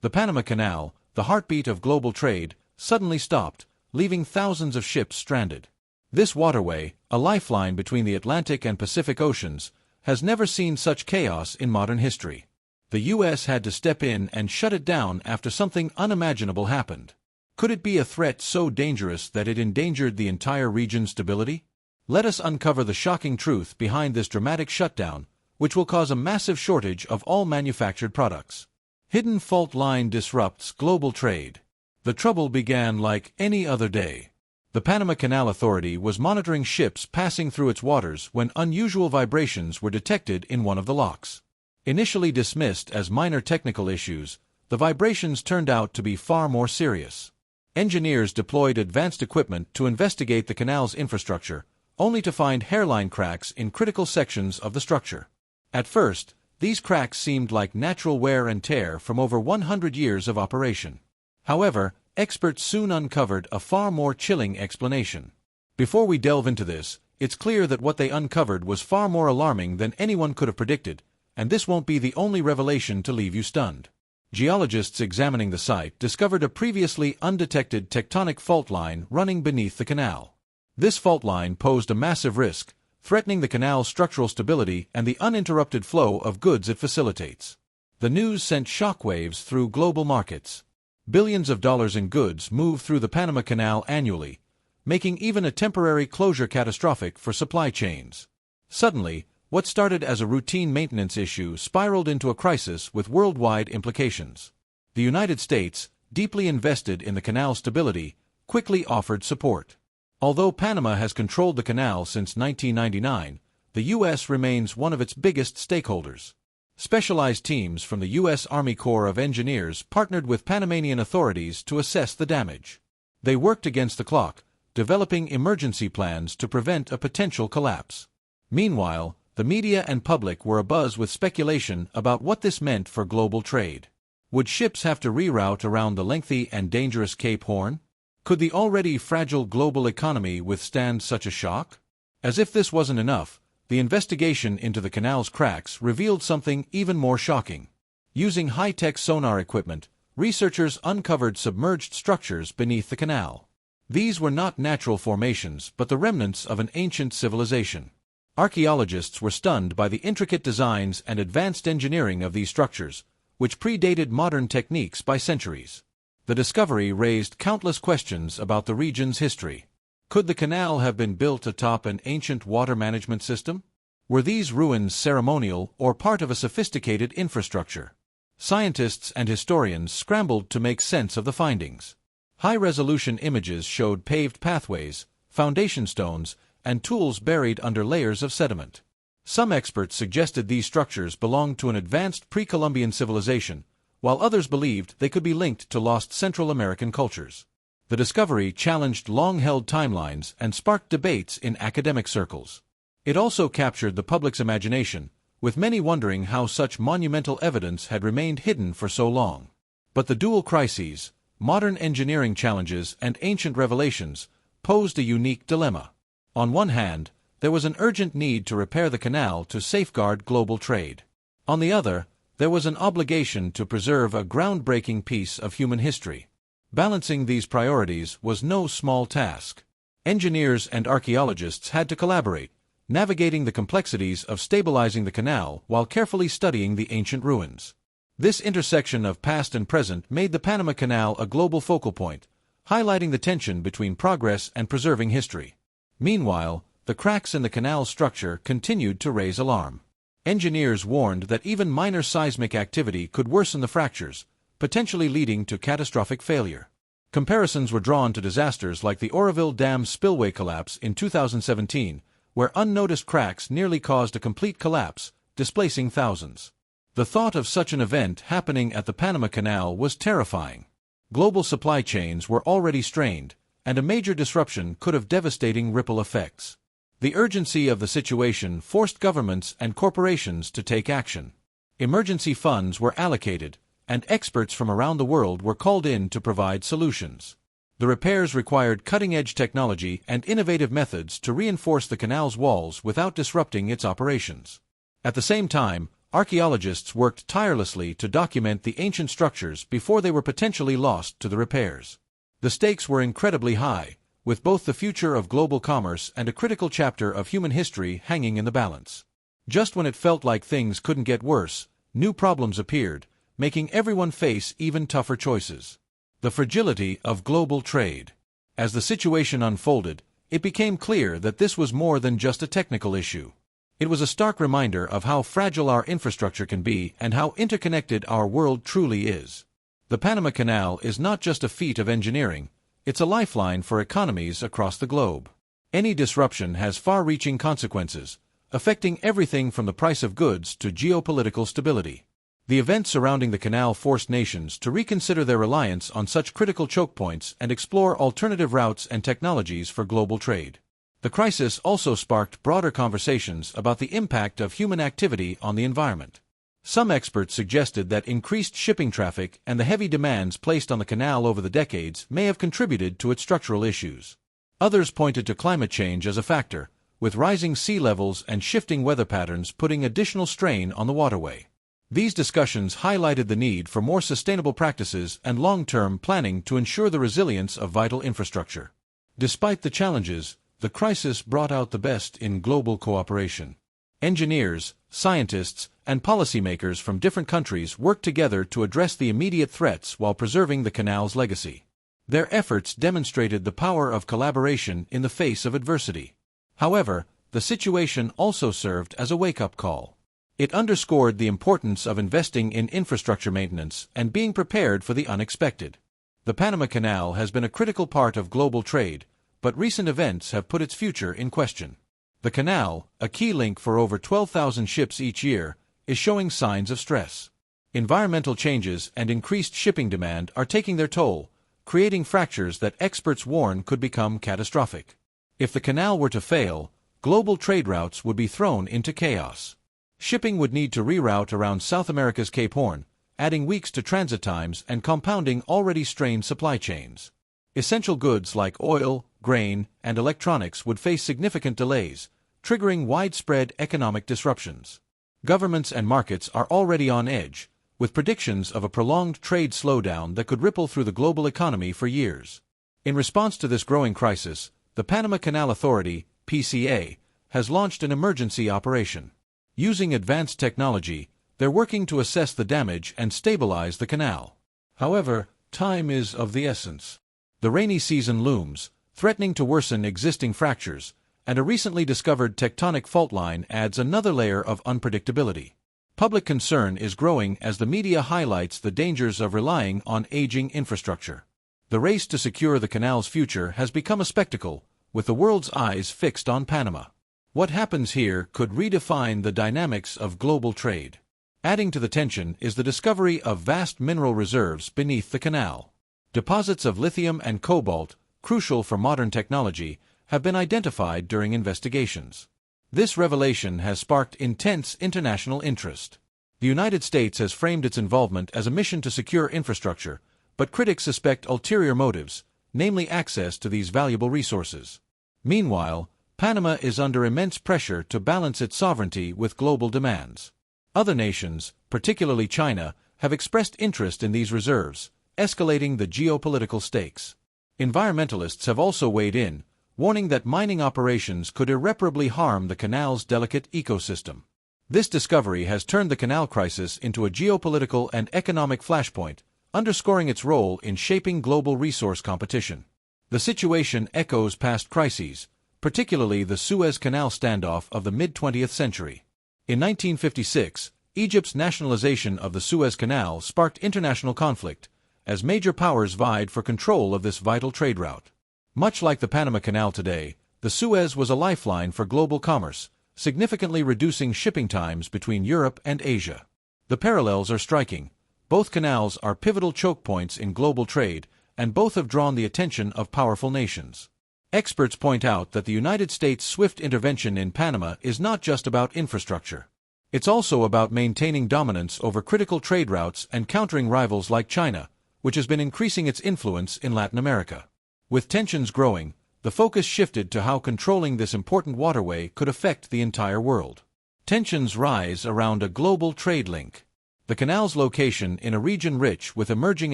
The Panama Canal, the heartbeat of global trade, suddenly stopped, leaving thousands of ships stranded. This waterway, a lifeline between the Atlantic and Pacific Oceans, has never seen such chaos in modern history. The U.S. had to step in and shut it down after something unimaginable happened. Could it be a threat so dangerous that it endangered the entire region's stability? Let us uncover the shocking truth behind this dramatic shutdown, which will cause a massive shortage of all manufactured products. Hidden fault line disrupts global trade. The trouble began like any other day. The Panama Canal Authority was monitoring ships passing through its waters when unusual vibrations were detected in one of the locks. Initially dismissed as minor technical issues, the vibrations turned out to be far more serious. Engineers deployed advanced equipment to investigate the canal's infrastructure, only to find hairline cracks in critical sections of the structure. At first, these cracks seemed like natural wear and tear from over 100 years of operation. However, experts soon uncovered a far more chilling explanation. Before we delve into this, it's clear that what they uncovered was far more alarming than anyone could have predicted, and this won't be the only revelation to leave you stunned. Geologists examining the site discovered a previously undetected tectonic fault line running beneath the canal. This fault line posed a massive risk, threatening the canal's structural stability and the uninterrupted flow of goods it facilitates. The news sent shockwaves through global markets. Billions of dollars in goods move through the Panama Canal annually, making even a temporary closure catastrophic for supply chains. Suddenly, what started as a routine maintenance issue spiraled into a crisis with worldwide implications. The United States, deeply invested in the canal's stability, quickly offered support. Although Panama has controlled the canal since 1999, the U.S. remains one of its biggest stakeholders. Specialized teams from the U.S. Army Corps of Engineers partnered with Panamanian authorities to assess the damage. They worked against the clock, developing emergency plans to prevent a potential collapse. Meanwhile, the media and public were abuzz with speculation about what this meant for global trade. Would ships have to reroute around the lengthy and dangerous Cape Horn? Could the already fragile global economy withstand such a shock? As if this wasn't enough, the investigation into the canal's cracks revealed something even more shocking. Using high-tech sonar equipment, researchers uncovered submerged structures beneath the canal. These were not natural formations but the remnants of an ancient civilization. Archaeologists were stunned by the intricate designs and advanced engineering of these structures, which predated modern techniques by centuries. The discovery raised countless questions about the region's history. Could the canal have been built atop an ancient water management system? Were these ruins ceremonial or part of a sophisticated infrastructure? Scientists and historians scrambled to make sense of the findings. High-resolution images showed paved pathways, foundation stones, and tools buried under layers of sediment. Some experts suggested these structures belonged to an advanced pre-Columbian civilization, while others believed they could be linked to lost Central American cultures. The discovery challenged long-held timelines and sparked debates in academic circles. It also captured the public's imagination, with many wondering how such monumental evidence had remained hidden for so long. But the dual crises, modern engineering challenges and ancient revelations, posed a unique dilemma. On one hand, there was an urgent need to repair the canal to safeguard global trade. On the other, there was an obligation to preserve a groundbreaking piece of human history. Balancing these priorities was no small task. Engineers and archaeologists had to collaborate, navigating the complexities of stabilizing the canal while carefully studying the ancient ruins. This intersection of past and present made the Panama Canal a global focal point, highlighting the tension between progress and preserving history. Meanwhile, the cracks in the canal's structure continued to raise alarm. Engineers warned that even minor seismic activity could worsen the fractures, potentially leading to catastrophic failure. Comparisons were drawn to disasters like the Oroville Dam spillway collapse in 2017, where unnoticed cracks nearly caused a complete collapse, displacing thousands. The thought of such an event happening at the Panama Canal was terrifying. Global supply chains were already strained, and a major disruption could have devastating ripple effects. The urgency of the situation forced governments and corporations to take action. Emergency funds were allocated, and experts from around the world were called in to provide solutions. The repairs required cutting-edge technology and innovative methods to reinforce the canal's walls without disrupting its operations. At the same time, Archaeologists worked tirelessly to document the ancient structures before they were potentially lost to the repairs. The stakes were incredibly high, with both the future of global commerce and a critical chapter of human history hanging in the balance. Just when it felt like things couldn't get worse, new problems appeared, making everyone face even tougher choices. The fragility of global trade. As the situation unfolded, it became clear that this was more than just a technical issue. It was a stark reminder of how fragile our infrastructure can be and how interconnected our world truly is. The Panama Canal is not just a feat of engineering, it's a lifeline for economies across the globe. Any disruption has far-reaching consequences, affecting everything from the price of goods to geopolitical stability. The events surrounding the canal forced nations to reconsider their reliance on such critical choke points and explore alternative routes and technologies for global trade. The crisis also sparked broader conversations about the impact of human activity on the environment. Some experts suggested that increased shipping traffic and the heavy demands placed on the canal over the decades may have contributed to its structural issues. Others pointed to climate change as a factor, with rising sea levels and shifting weather patterns putting additional strain on the waterway. These discussions highlighted the need for more sustainable practices and long-term planning to ensure the resilience of vital infrastructure. Despite the challenges, the crisis brought out the best in global cooperation. Engineers, scientists, and policymakers from different countries worked together to address the immediate threats while preserving the canal's legacy. Their efforts demonstrated the power of collaboration in the face of adversity. However, the situation also served as a wake-up call. It underscored the importance of investing in infrastructure maintenance and being prepared for the unexpected. The Panama Canal has been a critical part of global trade, but recent events have put its future in question. The canal, a key link for over 12,000 ships each year, is showing signs of stress. Environmental changes and increased shipping demand are taking their toll, creating fractures that experts warn could become catastrophic. If the canal were to fail, global trade routes would be thrown into chaos. Shipping would need to reroute around South America's Cape Horn, adding weeks to transit times and compounding already strained supply chains. Essential goods like oil, grain, and electronics would face significant delays, triggering widespread economic disruptions. Governments and markets are already on edge, with predictions of a prolonged trade slowdown that could ripple through the global economy for years. In response to this growing crisis, the Panama Canal Authority, PCA, has launched an emergency operation. Using advanced technology, they're working to assess the damage and stabilize the canal. However, time is of the essence. The rainy season looms, threatening to worsen existing fractures, and a recently discovered tectonic fault line adds another layer of unpredictability. Public concern is growing as the media highlights the dangers of relying on aging infrastructure. The race to secure the canal's future has become a spectacle, with the world's eyes fixed on Panama. What happens here could redefine the dynamics of global trade. Adding to the tension is the discovery of vast mineral reserves beneath the canal. Deposits of lithium and cobalt, crucial for modern technology, have been identified during investigations. This revelation has sparked intense international interest. The United States has framed its involvement as a mission to secure infrastructure, but critics suspect ulterior motives, namely access to these valuable resources. Meanwhile, Panama is under immense pressure to balance its sovereignty with global demands. Other nations, particularly China, have expressed interest in these reserves, escalating the geopolitical stakes. Environmentalists have also weighed in, warning that mining operations could irreparably harm the canal's delicate ecosystem. This discovery has turned the canal crisis into a geopolitical and economic flashpoint, underscoring its role in shaping global resource competition. The situation echoes past crises, particularly the Suez Canal standoff of the mid-20th century. In 1956, Egypt's nationalization of the Suez Canal sparked international conflict, as major powers vied for control of this vital trade route. Much like the Panama Canal today, the Suez was a lifeline for global commerce, significantly reducing shipping times between Europe and Asia. The parallels are striking. Both canals are pivotal choke points in global trade, and both have drawn the attention of powerful nations. Experts point out that the United States' swift intervention in Panama is not just about infrastructure. It's also about maintaining dominance over critical trade routes and countering rivals like China, which has been increasing its influence in Latin America. With tensions growing, the focus shifted to how controlling this important waterway could affect the entire world. Tensions rise around a global trade link. The canal's location in a region rich with emerging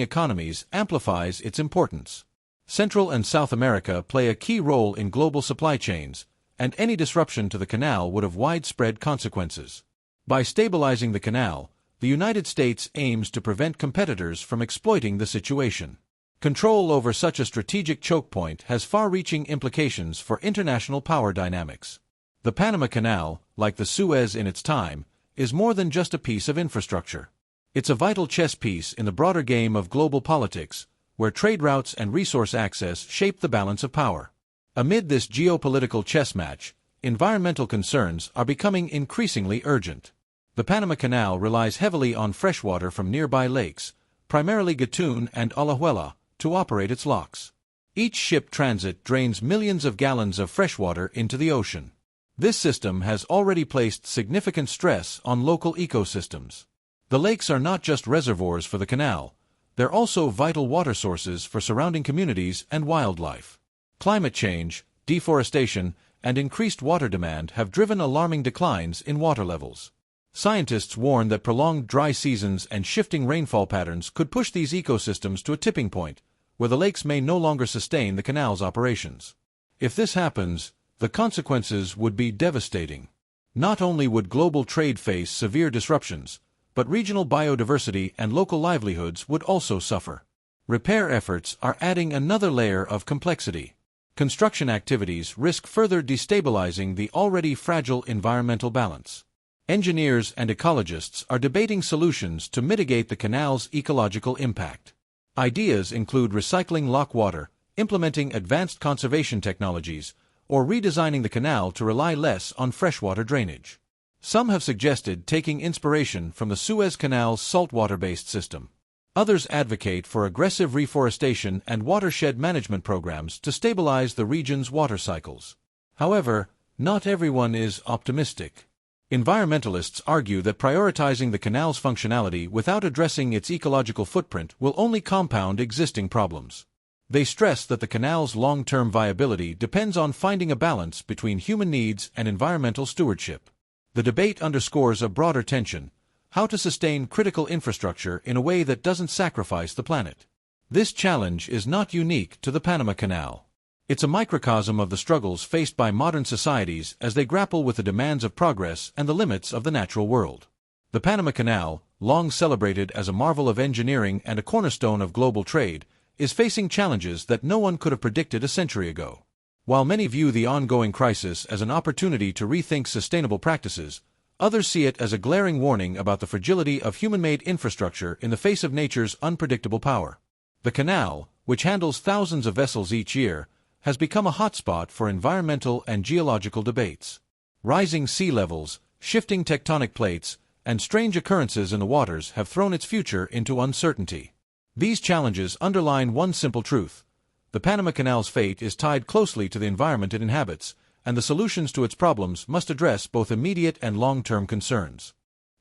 economies amplifies its importance. Central and South America play a key role in global supply chains, and any disruption to the canal would have widespread consequences. By stabilizing the canal, the United States aims to prevent competitors from exploiting the situation. Control over such a strategic choke point has far-reaching implications for international power dynamics. The Panama Canal, like the Suez in its time, is more than just a piece of infrastructure. It's a vital chess piece in the broader game of global politics, where trade routes and resource access shape the balance of power. Amid this geopolitical chess match, environmental concerns are becoming increasingly urgent. The Panama Canal relies heavily on freshwater from nearby lakes, primarily Gatun and Alajuela, to operate its locks. Each ship transit drains millions of gallons of freshwater into the ocean. This system has already placed significant stress on local ecosystems. The lakes are not just reservoirs for the canal, they're also vital water sources for surrounding communities and wildlife. Climate change, deforestation, and increased water demand have driven alarming declines in water levels. Scientists warn that prolonged dry seasons and shifting rainfall patterns could push these ecosystems to a tipping point, where the lakes may no longer sustain the canal's operations. If this happens, the consequences would be devastating. Not only would global trade face severe disruptions, but regional biodiversity and local livelihoods would also suffer. Repair efforts are adding another layer of complexity. Construction activities risk further destabilizing the already fragile environmental balance. Engineers and ecologists are debating solutions to mitigate the canal's ecological impact. Ideas include recycling lock water, implementing advanced conservation technologies, or redesigning the canal to rely less on freshwater drainage. Some have suggested taking inspiration from the Suez Canal's saltwater-based system. Others advocate for aggressive reforestation and watershed management programs to stabilize the region's water cycles. However, not everyone is optimistic. Environmentalists argue that prioritizing the canal's functionality without addressing its ecological footprint will only compound existing problems. They stress that the canal's long-term viability depends on finding a balance between human needs and environmental stewardship. The debate underscores a broader tension: how to sustain critical infrastructure in a way that doesn't sacrifice the planet. This challenge is not unique to the Panama Canal. It's a microcosm of the struggles faced by modern societies as they grapple with the demands of progress and the limits of the natural world. The Panama Canal, long celebrated as a marvel of engineering and a cornerstone of global trade, is facing challenges that no one could have predicted a century ago. While many view the ongoing crisis as an opportunity to rethink sustainable practices, others see it as a glaring warning about the fragility of human-made infrastructure in the face of nature's unpredictable power. The canal, which handles thousands of vessels each year, has become a hotspot for environmental and geological debates. Rising sea levels, shifting tectonic plates, and strange occurrences in the waters have thrown its future into uncertainty. These challenges underline one simple truth: the Panama Canal's fate is tied closely to the environment it inhabits, and the solutions to its problems must address both immediate and long-term concerns.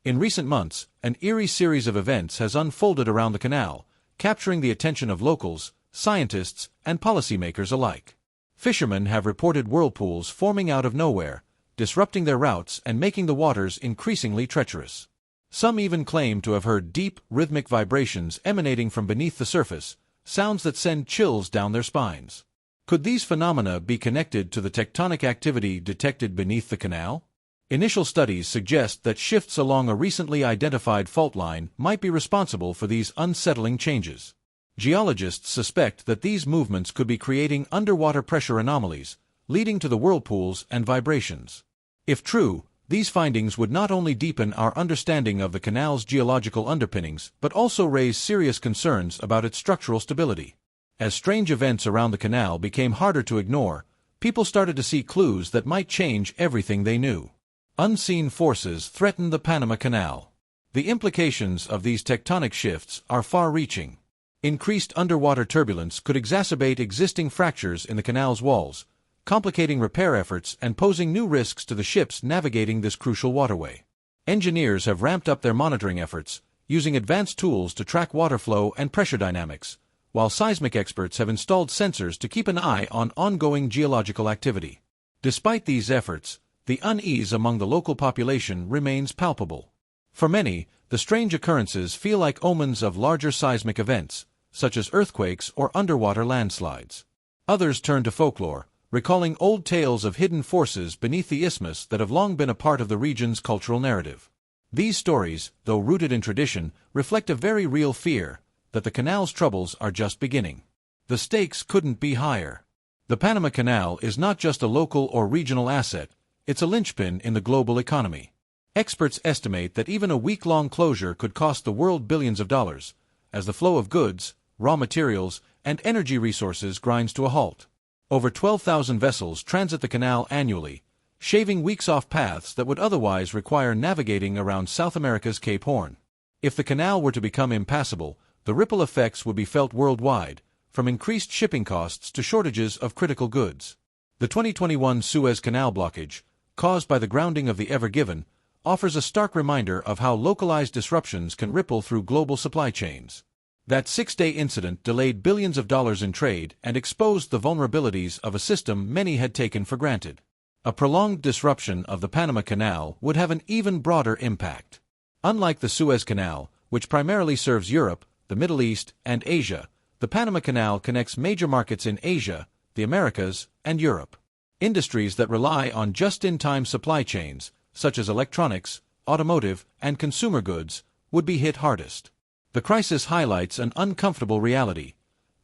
In recent months, an eerie series of events has unfolded around the canal, capturing the attention of locals, scientists, and policymakers alike. Fishermen have reported whirlpools forming out of nowhere, disrupting their routes and making the waters increasingly treacherous. Some even claim to have heard deep, rhythmic vibrations emanating from beneath the surface, sounds that send chills down their spines. Could these phenomena be connected to the tectonic activity detected beneath the canal? Initial studies suggest that shifts along a recently identified fault line might be responsible for these unsettling changes. Geologists suspect that these movements could be creating underwater pressure anomalies, leading to the whirlpools and vibrations. If true, these findings would not only deepen our understanding of the canal's geological underpinnings but also raise serious concerns about its structural stability. As strange events around the canal became harder to ignore, people started to see clues that might change everything they knew. Unseen forces threaten the Panama Canal. The implications of these tectonic shifts are far-reaching. Increased underwater turbulence could exacerbate existing fractures in the canal's walls, complicating repair efforts and posing new risks to the ships navigating this crucial waterway. Engineers have ramped up their monitoring efforts, using advanced tools to track water flow and pressure dynamics, while seismic experts have installed sensors to keep an eye on ongoing geological activity. Despite these efforts, the unease among the local population remains palpable. For many, the strange occurrences feel like omens of larger seismic events, such as earthquakes or underwater landslides. Others turn to folklore, recalling old tales of hidden forces beneath the isthmus that have long been a part of the region's cultural narrative. These stories, though rooted in tradition, reflect a very real fear that the canal's troubles are just beginning. The stakes couldn't be higher. The Panama Canal is not just a local or regional asset, it's a linchpin in the global economy. Experts estimate that even a week-long closure could cost the world billions of dollars, as the flow of goods, raw materials, and energy resources grinds to a halt. Over 12,000 vessels transit the canal annually, shaving weeks off paths that would otherwise require navigating around South America's Cape Horn. If the canal were to become impassable, the ripple effects would be felt worldwide, from increased shipping costs to shortages of critical goods. The 2021 Suez Canal blockage, caused by the grounding of the Ever Given, offers a stark reminder of how localized disruptions can ripple through global supply chains. That six-day incident delayed billions of dollars in trade and exposed the vulnerabilities of a system many had taken for granted. A prolonged disruption of the Panama Canal would have an even broader impact. Unlike the Suez Canal, which primarily serves Europe, the Middle East, and Asia, the Panama Canal connects major markets in Asia, the Americas, and Europe. Industries that rely on just-in-time supply chains, such as electronics, automotive, and consumer goods, would be hit hardest. The crisis highlights an uncomfortable reality.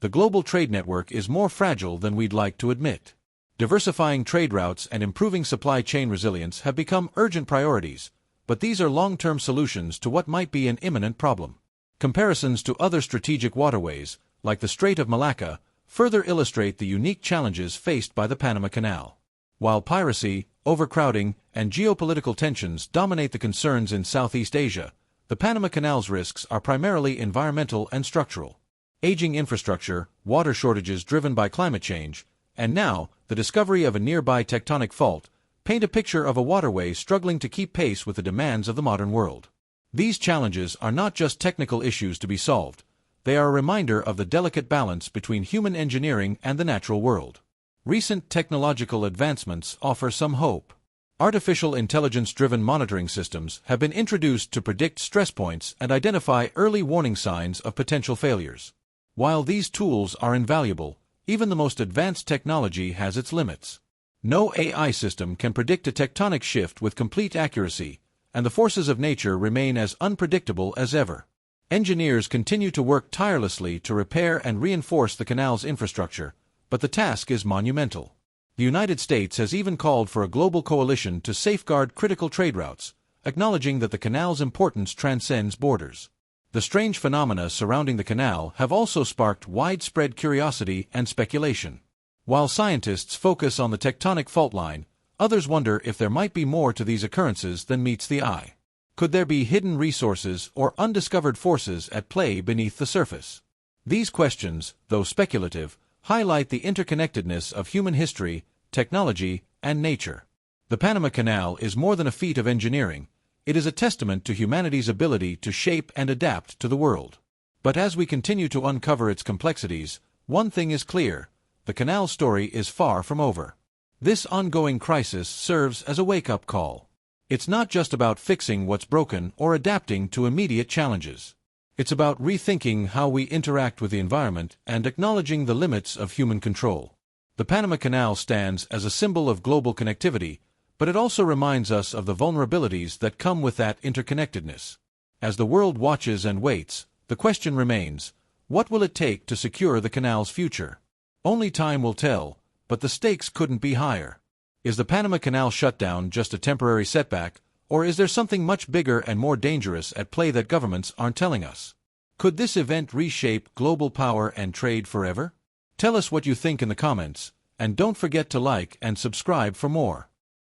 The global trade network is more fragile than we'd like to admit. Diversifying trade routes and improving supply chain resilience have become urgent priorities, but these are long-term solutions to what might be an imminent problem. Comparisons to other strategic waterways, like the Strait of Malacca, further illustrate the unique challenges faced by the Panama Canal. While piracy, overcrowding, and geopolitical tensions dominate the concerns in Southeast Asia, the Panama Canal's risks are primarily environmental and structural. Aging infrastructure, water shortages driven by climate change, and now, the discovery of a nearby tectonic fault, paint a picture of a waterway struggling to keep pace with the demands of the modern world. These challenges are not just technical issues to be solved. They are a reminder of the delicate balance between human engineering and the natural world. Recent technological advancements offer some hope. Artificial intelligence-driven monitoring systems have been introduced to predict stress points and identify early warning signs of potential failures. While these tools are invaluable, even the most advanced technology has its limits. No AI system can predict a tectonic shift with complete accuracy, and the forces of nature remain as unpredictable as ever. Engineers continue to work tirelessly to repair and reinforce the canal's infrastructure, but the task is monumental. The United States has even called for a global coalition to safeguard critical trade routes, acknowledging that the canal's importance transcends borders. The strange phenomena surrounding the canal have also sparked widespread curiosity and speculation. While scientists focus on the tectonic fault line, others wonder if there might be more to these occurrences than meets the eye. Could there be hidden resources or undiscovered forces at play beneath the surface? These questions, though speculative, highlight the interconnectedness of human history, technology, and nature. The Panama Canal is more than a feat of engineering. It is a testament to humanity's ability to shape and adapt to the world. But as we continue to uncover its complexities, one thing is clear: the canal story is far from over. This ongoing crisis serves as a wake-up call. It's not just about fixing what's broken or adapting to immediate challenges. It's about rethinking how we interact with the environment and acknowledging the limits of human control. The Panama Canal stands as a symbol of global connectivity, but it also reminds us of the vulnerabilities that come with that interconnectedness. As the world watches and waits, the question remains: what will it take to secure the canal's future? Only time will tell, but the stakes couldn't be higher. Is the Panama Canal shutdown just a temporary setback, or is there something much bigger and more dangerous at play that governments aren't telling us? Could this event reshape global power and trade forever? Tell us what you think in the comments, and don't forget to like and subscribe for more.